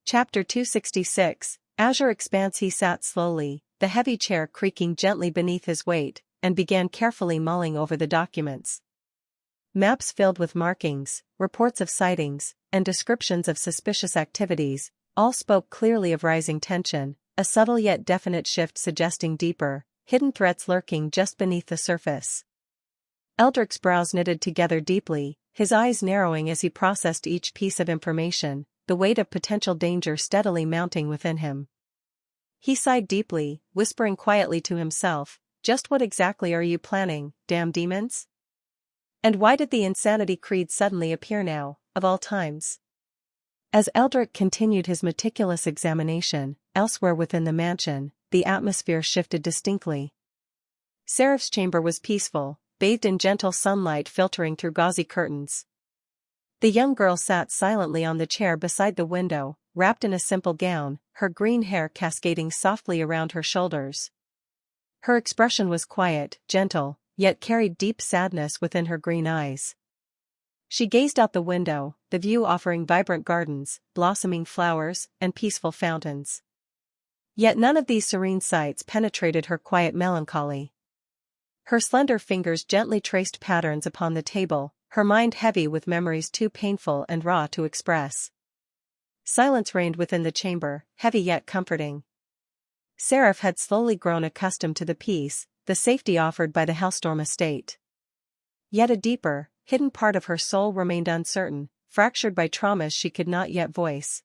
Chapter 266, Azure Expanse. He sat slowly, the heavy chair creaking gently beneath his weight, and began carefully mulling over the documents. Maps filled with markings, reports of sightings, and descriptions of suspicious activities, all spoke clearly of rising tension, a subtle yet definite shift suggesting deeper, hidden threats lurking just beneath the surface. Eldric's brows knitted together deeply, his eyes narrowing as he processed each piece of information, the weight of potential danger steadily mounting within him. He sighed deeply, whispering quietly to himself, "Just what exactly are you planning, damn demons? And why did the insanity creed suddenly appear now, of all times?" As Eldric continued his meticulous examination, elsewhere within the mansion, the atmosphere shifted distinctly. Seraph's chamber was peaceful, bathed in gentle sunlight filtering through gauzy curtains. The young girl sat silently on the chair beside the window, wrapped in a simple gown, her green hair cascading softly around her shoulders. Her expression was quiet, gentle, yet carried deep sadness within her green eyes. She gazed out the window, the view offering vibrant gardens, blossoming flowers, and peaceful fountains. Yet none of these serene sights penetrated her quiet melancholy. Her slender fingers gently traced patterns upon the table, her mind heavy with memories too painful and raw to express. Silence reigned within the chamber, heavy yet comforting. Seraph had slowly grown accustomed to the peace, the safety offered by the Hellstorm estate. Yet a deeper, hidden part of her soul remained uncertain, fractured by traumas she could not yet voice.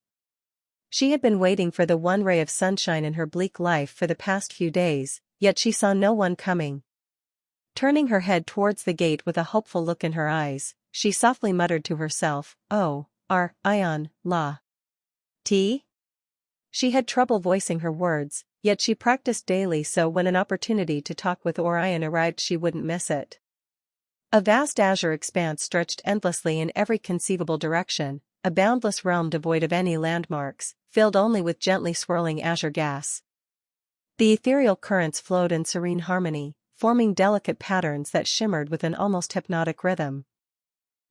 She had been waiting for the one ray of sunshine in her bleak life for the past few days, yet she saw no one coming. Turning her head towards the gate with a hopeful look in her eyes, she softly muttered to herself, "Oh, Ion, la. T?" She had trouble voicing her words, yet she practiced daily so when an opportunity to talk with Orion arrived she wouldn't miss it. A vast azure expanse stretched endlessly in every conceivable direction, a boundless realm devoid of any landmarks, filled only with gently swirling azure gas. The ethereal currents flowed in serene harmony, forming delicate patterns that shimmered with an almost hypnotic rhythm.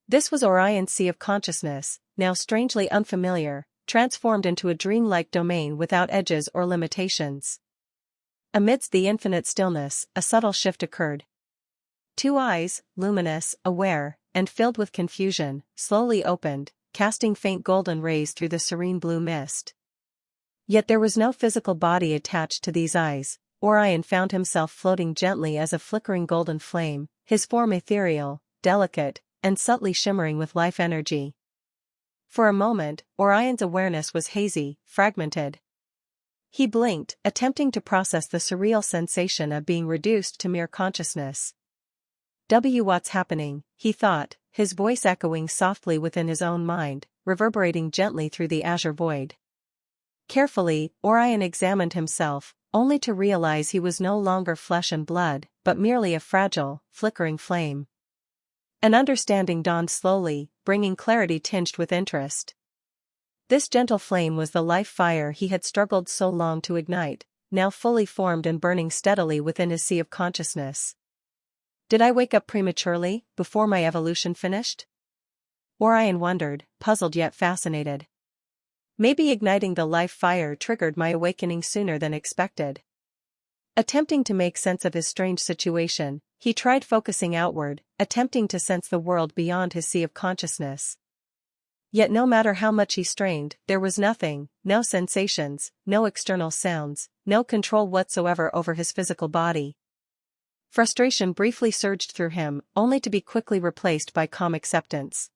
This was Orion's sea of consciousness, now strangely unfamiliar, transformed into a dreamlike domain without edges or limitations. Amidst the infinite stillness, a subtle shift occurred. Two eyes, luminous, aware, and filled with confusion, slowly opened, casting faint golden rays through the serene blue mist. Yet there was no physical body attached to these eyes. Orion found himself floating gently as a flickering golden flame, his form ethereal, delicate, and subtly shimmering with life energy. For a moment, Orion's awareness was hazy, fragmented. He blinked, attempting to process the surreal sensation of being reduced to mere consciousness. What's happening, he thought, his voice echoing softly within his own mind, reverberating gently through the azure void. Carefully, Orion examined himself, only to realize he was no longer flesh and blood, but merely a fragile, flickering flame. An understanding dawned slowly, bringing clarity tinged with interest. This gentle flame was the life fire he had struggled so long to ignite, now fully formed and burning steadily within his sea of consciousness. Did I wake up prematurely, before my evolution finished? Orion wondered, puzzled yet fascinated. Maybe igniting the life fire triggered my awakening sooner than expected. Attempting to make sense of his strange situation, he tried focusing outward, attempting to sense the world beyond his sea of consciousness. Yet no matter how much he strained, there was nothing, no sensations, no external sounds, no control whatsoever over his physical body. Frustration briefly surged through him, only to be quickly replaced by calm acceptance.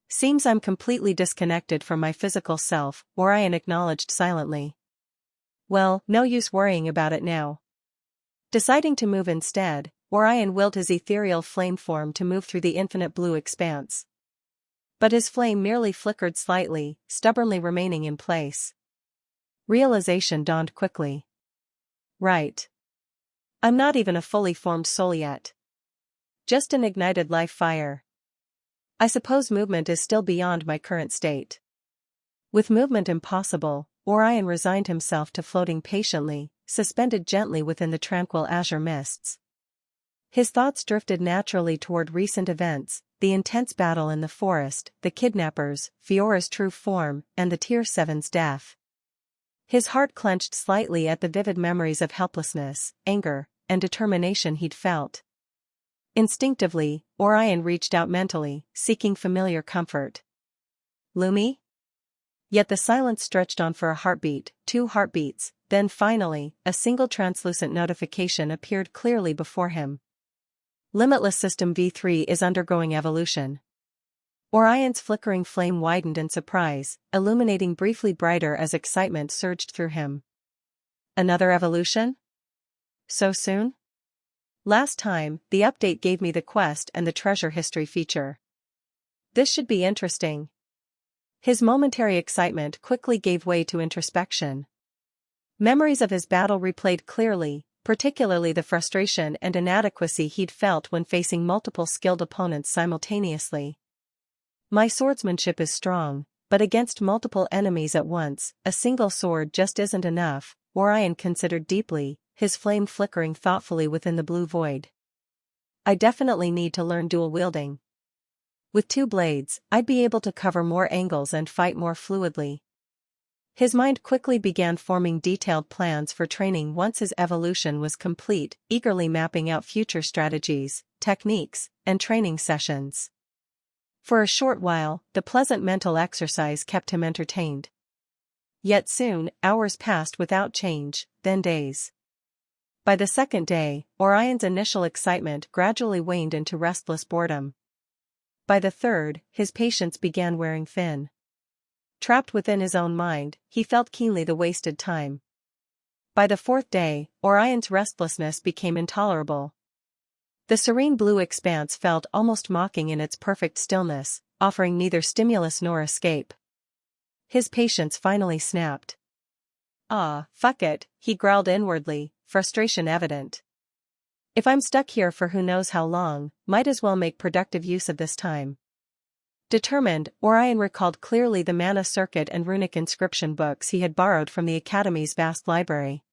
"Seems I'm completely disconnected from my physical self," Orion acknowledged silently. "Well, no use worrying about it now." Deciding to move instead, Orion willed his ethereal flame form to move through the infinite blue expanse. But his flame merely flickered slightly, stubbornly remaining in place. Realization dawned quickly. Right. I'm not even a fully formed soul yet. Just an ignited life fire. I suppose movement is still beyond my current state. With movement impossible, Orion resigned himself to floating patiently, suspended gently within the tranquil azure mists. His thoughts drifted naturally toward recent events, the intense battle in the forest, the kidnappers, Fiora's true form, and the Tier 7's death. His heart clenched slightly at the vivid memories of helplessness, anger, and determination he'd felt. Instinctively, Orion reached out mentally, seeking familiar comfort. Lumi? Yet the silence stretched on for a heartbeat, 2 heartbeats, then finally, a single translucent notification appeared clearly before him. Limitless System V3 is undergoing evolution. Orion's flickering flame widened in surprise, illuminating briefly brighter as excitement surged through him. Another evolution? So soon? Last time, the update gave me the quest and the treasure history feature. This should be interesting. His momentary excitement quickly gave way to introspection. Memories of his battle replayed clearly, particularly the frustration and inadequacy he'd felt when facing multiple skilled opponents simultaneously. My swordsmanship is strong, but against multiple enemies at once, a single sword just isn't enough, Orion considered deeply, his flame flickering thoughtfully within the blue void. I definitely need to learn dual wielding. With 2 blades, I'd be able to cover more angles and fight more fluidly. His mind quickly began forming detailed plans for training once his evolution was complete, eagerly mapping out future strategies, techniques, and training sessions. For a short while, the pleasant mental exercise kept him entertained. Yet soon, hours passed without change, then days. By the second day, Orion's initial excitement gradually waned into restless boredom. By the third, his patience began wearing thin. Trapped within his own mind, he felt keenly the wasted time. By the 4th day, Orion's restlessness became intolerable. The serene blue expanse felt almost mocking in its perfect stillness, offering neither stimulus nor escape. His patience finally snapped. "Ah, fuck it," he growled inwardly, frustration evident. "If I'm stuck here for who knows how long, might as well make productive use of this time." Determined, Orion recalled clearly the mana circuit and runic inscription books he had borrowed from the Academy's vast library.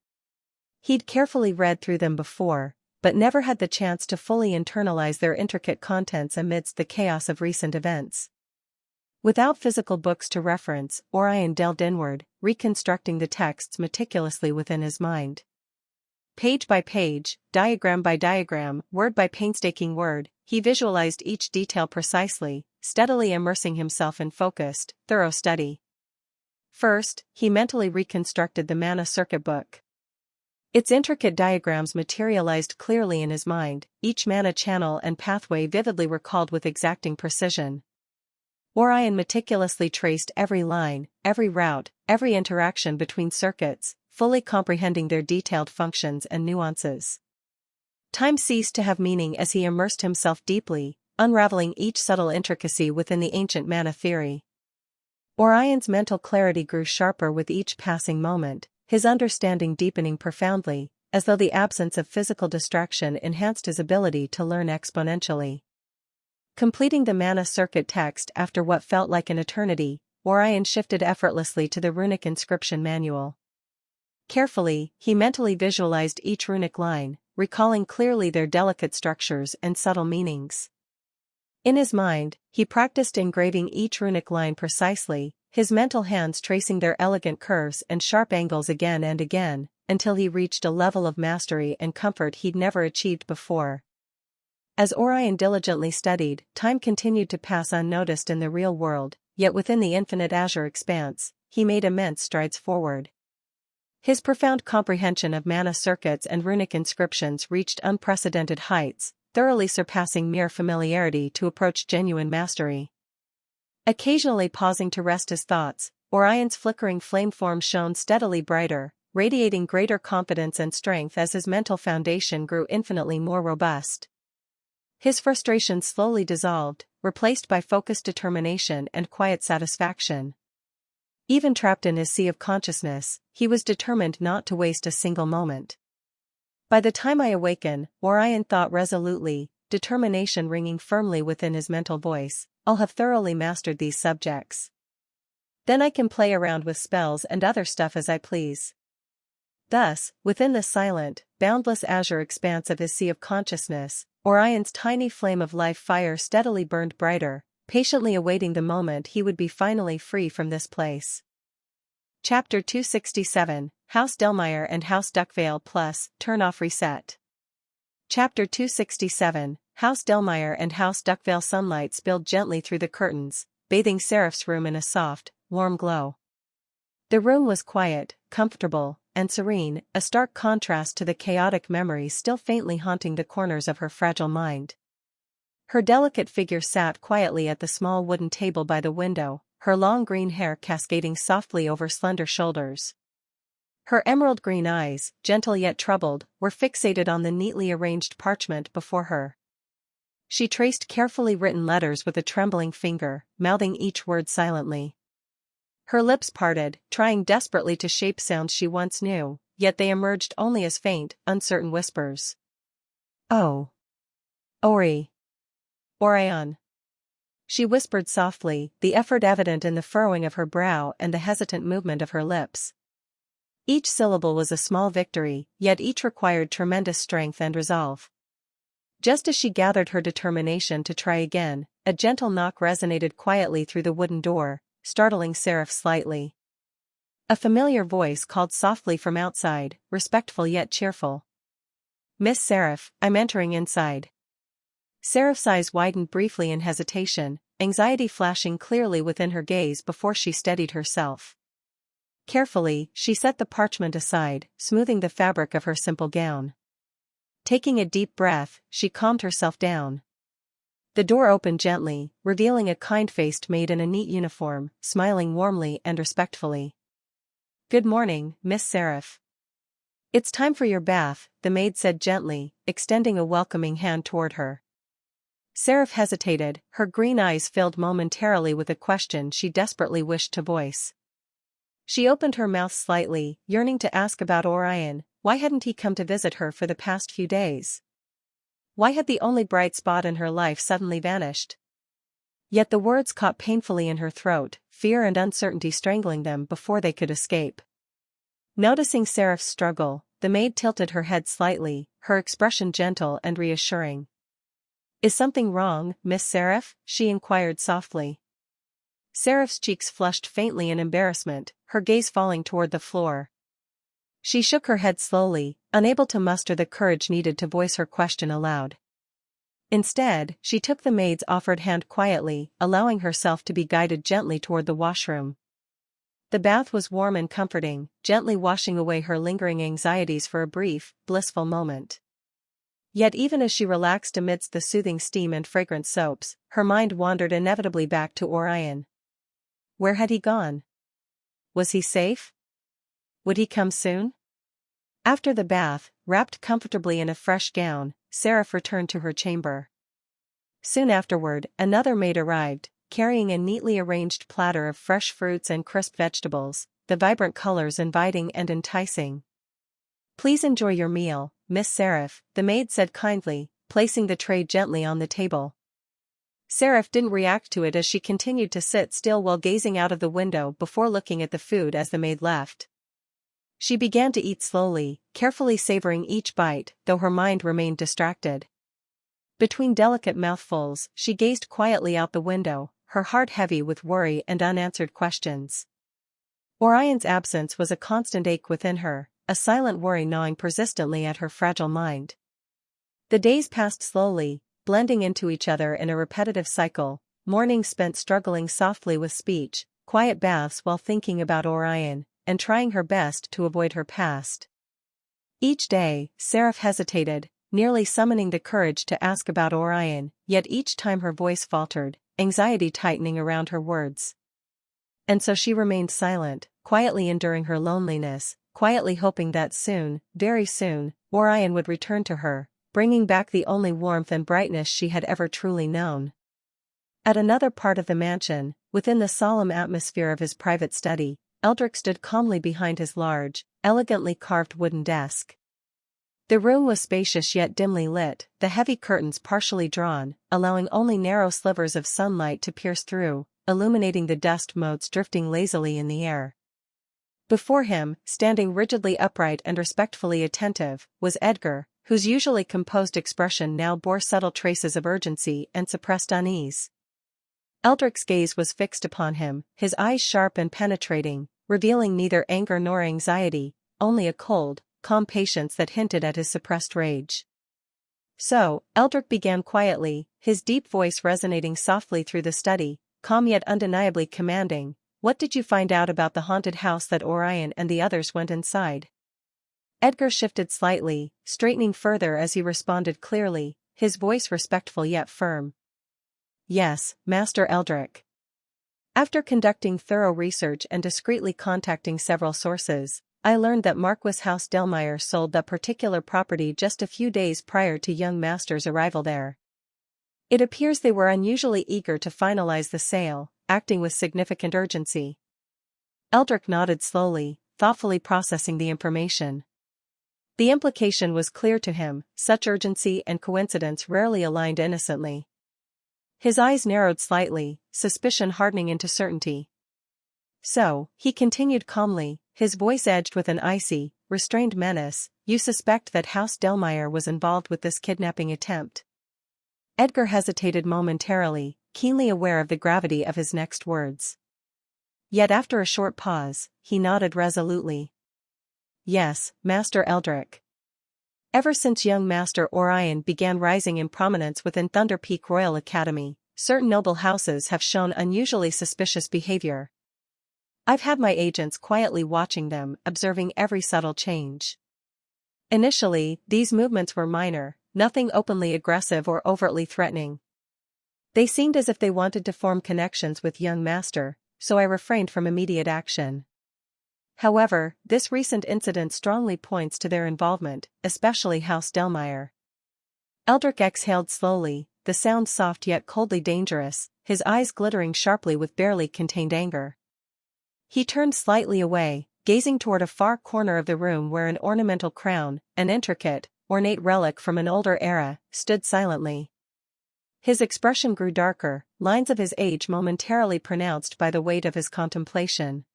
He'd carefully read through them before, but never had the chance to fully internalize their intricate contents amidst the chaos of recent events. Without physical books to reference, Orion delved inward, reconstructing the texts meticulously within his mind. Page by page, diagram by diagram, word by painstaking word, he visualized each detail precisely, steadily immersing himself in focused, thorough study. First, he mentally reconstructed the mana circuit book. Its intricate diagrams materialized clearly in his mind, each mana channel and pathway vividly recalled with exacting precision. Orion meticulously traced every line, every route, every interaction between circuits, fully comprehending their detailed functions and nuances. Time ceased to have meaning as he immersed himself deeply, unraveling each subtle intricacy within the ancient mana theory. Orion's mental clarity grew sharper with each passing moment, his understanding deepening profoundly, as though the absence of physical distraction enhanced his ability to learn exponentially. Completing the mana circuit text after what felt like an eternity, Orion shifted effortlessly to the runic inscription manual. Carefully, he mentally visualized each runic line, recalling clearly their delicate structures and subtle meanings. In his mind, he practiced engraving each runic line precisely, his mental hands tracing their elegant curves and sharp angles again and again, until he reached a level of mastery and comfort he'd never achieved before. As Orion diligently studied, time continued to pass unnoticed in the real world, yet within the infinite Azure expanse, he made immense strides forward. His profound comprehension of mana circuits and runic inscriptions reached unprecedented heights, thoroughly surpassing mere familiarity to approach genuine mastery. Occasionally pausing to rest his thoughts, Orion's flickering flame form shone steadily brighter, radiating greater confidence and strength as his mental foundation grew infinitely more robust. His frustration slowly dissolved, replaced by focused determination and quiet satisfaction. Even trapped in his sea of consciousness, he was determined not to waste a single moment. By the time I awaken, Orion thought resolutely, determination ringing firmly within his mental voice, I'll have thoroughly mastered these subjects. Then I can play around with spells and other stuff as I please. Thus, within the silent, boundless Azure expanse of his sea of consciousness, Orion's tiny flame of life fire steadily burned brighter, patiently awaiting the moment he would be finally free from this place. Chapter 267, House Delmire and House Duckvale plus, Turn off reset. Chapter 267, House Delmire and House Duckvale. Sunlight spilled gently through the curtains, bathing Seraph's room in a soft, warm glow. The room was quiet, comfortable, and serene, a stark contrast to the chaotic memories still faintly haunting the corners of her fragile mind. Her delicate figure sat quietly at the small wooden table by the window, her long green hair cascading softly over slender shoulders. Her emerald green eyes, gentle yet troubled, were fixated on the neatly arranged parchment before her. She traced carefully written letters with a trembling finger, mouthing each word silently. Her lips parted, trying desperately to shape sounds she once knew, yet they emerged only as faint, uncertain whispers. "Oh. Ori. Orion." She whispered softly, the effort evident in the furrowing of her brow and the hesitant movement of her lips. Each syllable was a small victory, yet each required tremendous strength and resolve. Just as she gathered her determination to try again, a gentle knock resonated quietly through the wooden door, startling Seraph slightly. A familiar voice called softly from outside, respectful yet cheerful. "Miss Seraph, I'm entering inside." Seraph's eyes widened briefly in hesitation, anxiety flashing clearly within her gaze before she steadied herself. Carefully, she set the parchment aside, smoothing the fabric of her simple gown. Taking a deep breath, she calmed herself down. The door opened gently, revealing a kind-faced maid in a neat uniform, smiling warmly and respectfully. "Good morning, Miss Seraph." "It's time for your bath," the maid said gently, extending a welcoming hand toward her. Seraph hesitated, her green eyes filled momentarily with a question she desperately wished to voice. She opened her mouth slightly, yearning to ask about Orion. Why hadn't he come to visit her for the past few days? Why had the only bright spot in her life suddenly vanished? Yet the words caught painfully in her throat, fear and uncertainty strangling them before they could escape. Noticing Seraph's struggle, the maid tilted her head slightly, her expression gentle and reassuring. "Is something wrong, Miss Seraph?" she inquired softly. Seraph's cheeks flushed faintly in embarrassment, her gaze falling toward the floor. She shook her head slowly, unable to muster the courage needed to voice her question aloud. Instead, she took the maid's offered hand quietly, allowing herself to be guided gently toward the washroom. The bath was warm and comforting, gently washing away her lingering anxieties for a brief, blissful moment. Yet even as she relaxed amidst the soothing steam and fragrant soaps, her mind wandered inevitably back to Orion. Where had he gone? Was he safe? Would he come soon? After the bath, wrapped comfortably in a fresh gown, Seraph returned to her chamber. Soon afterward, another maid arrived, carrying a neatly arranged platter of fresh fruits and crisp vegetables, the vibrant colors inviting and enticing. "Please enjoy your meal, Miss Seraph," the maid said kindly, placing the tray gently on the table. Seraph didn't react to it as she continued to sit still while gazing out of the window before looking at the food as the maid left. She began to eat slowly, carefully savoring each bite, though her mind remained distracted. Between delicate mouthfuls, she gazed quietly out the window, her heart heavy with worry and unanswered questions. Orion's absence was a constant ache within her, a silent worry gnawing persistently at her fragile mind. The days passed slowly, blending into each other in a repetitive cycle, mornings spent struggling softly with speech, quiet baths while thinking about Orion, and trying her best to avoid her past. Each day, Seraph hesitated, nearly summoning the courage to ask about Orion, yet each time her voice faltered, anxiety tightening around her words. And so she remained silent, quietly enduring her loneliness, quietly hoping that soon, very soon, Orion would return to her, bringing back the only warmth and brightness she had ever truly known. At another part of the mansion, within the solemn atmosphere of his private study, Eldrick stood calmly behind his large, elegantly carved wooden desk. The room was spacious yet dimly lit, the heavy curtains partially drawn, allowing only narrow slivers of sunlight to pierce through, illuminating the dust motes drifting lazily in the air. Before him, standing rigidly upright and respectfully attentive, was Edgar, whose usually composed expression now bore subtle traces of urgency and suppressed unease. Eldric's gaze was fixed upon him, his eyes sharp and penetrating, revealing neither anger nor anxiety, only a cold, calm patience that hinted at his suppressed rage. "So," Eldric began quietly, his deep voice resonating softly through the study, calm yet undeniably commanding, "what did you find out about the haunted house that Orion and the others went inside?" Edgar shifted slightly, straightening further as he responded clearly, his voice respectful yet firm. "Yes, Master Eldric. After conducting thorough research and discreetly contacting several sources, I learned that Marquis House Delmire sold that particular property just a few days prior to young Master's arrival there. It appears they were unusually eager to finalize the sale, acting with significant urgency." Eldric nodded slowly, thoughtfully processing the information. The implication was clear to him, such urgency and coincidence rarely aligned innocently. His eyes narrowed slightly, suspicion hardening into certainty. "So," he continued calmly, his voice edged with an icy, restrained menace, "you suspect that House Delmire was involved with this kidnapping attempt?" Edgar hesitated momentarily, keenly aware of the gravity of his next words. Yet after a short pause, he nodded resolutely. "Yes, Master Eldric. Ever since young Master Orion began rising in prominence within Thunder Peak Royal Academy, certain noble houses have shown unusually suspicious behavior. I've had my agents quietly watching them, observing every subtle change. Initially, these movements were minor, nothing openly aggressive or overtly threatening. They seemed as if they wanted to form connections with young Master, so I refrained from immediate action. However, this recent incident strongly points to their involvement, especially House Delmire." Eldric exhaled slowly, the sound soft yet coldly dangerous, his eyes glittering sharply with barely contained anger. He turned slightly away, gazing toward a far corner of the room where an ornamental crown, an intricate, ornate relic from an older era, stood silently. His expression grew darker, lines of his age momentarily pronounced by the weight of his contemplation.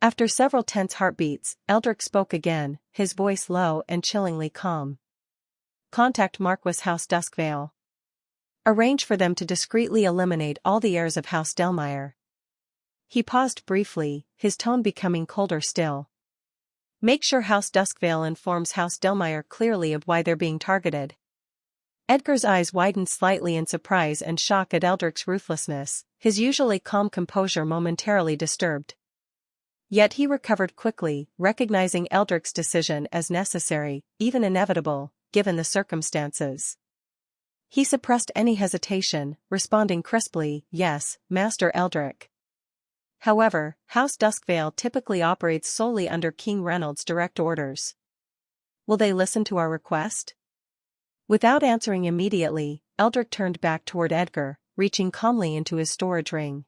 After several tense heartbeats, Eldric spoke again, his voice low and chillingly calm. "Contact Marquis House Duckvale. Arrange for them to discreetly eliminate all the heirs of House Delmire." He paused briefly, his tone becoming colder still. "Make sure House Duckvale informs House Delmire clearly of why they're being targeted." Edgar's eyes widened slightly in surprise and shock at Eldric's ruthlessness, his usually calm composure momentarily disturbed. Yet he recovered quickly, recognizing Eldric's decision as necessary, even inevitable, given the circumstances. He suppressed any hesitation, responding crisply, "Yes, Master Eldric. However, House Duckvale typically operates solely under King Reynolds' direct orders. Will they listen to our request?" Without answering immediately, Eldric turned back toward Edgar, reaching calmly into his storage ring.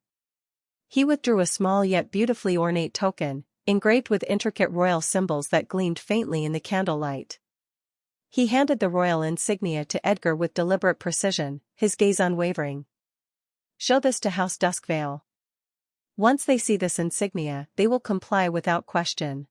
He withdrew a small yet beautifully ornate token, engraved with intricate royal symbols that gleamed faintly in the candlelight. He handed the royal insignia to Edgar with deliberate precision, his gaze unwavering. "Show this to House Duckvale. Once they see this insignia, they will comply without question."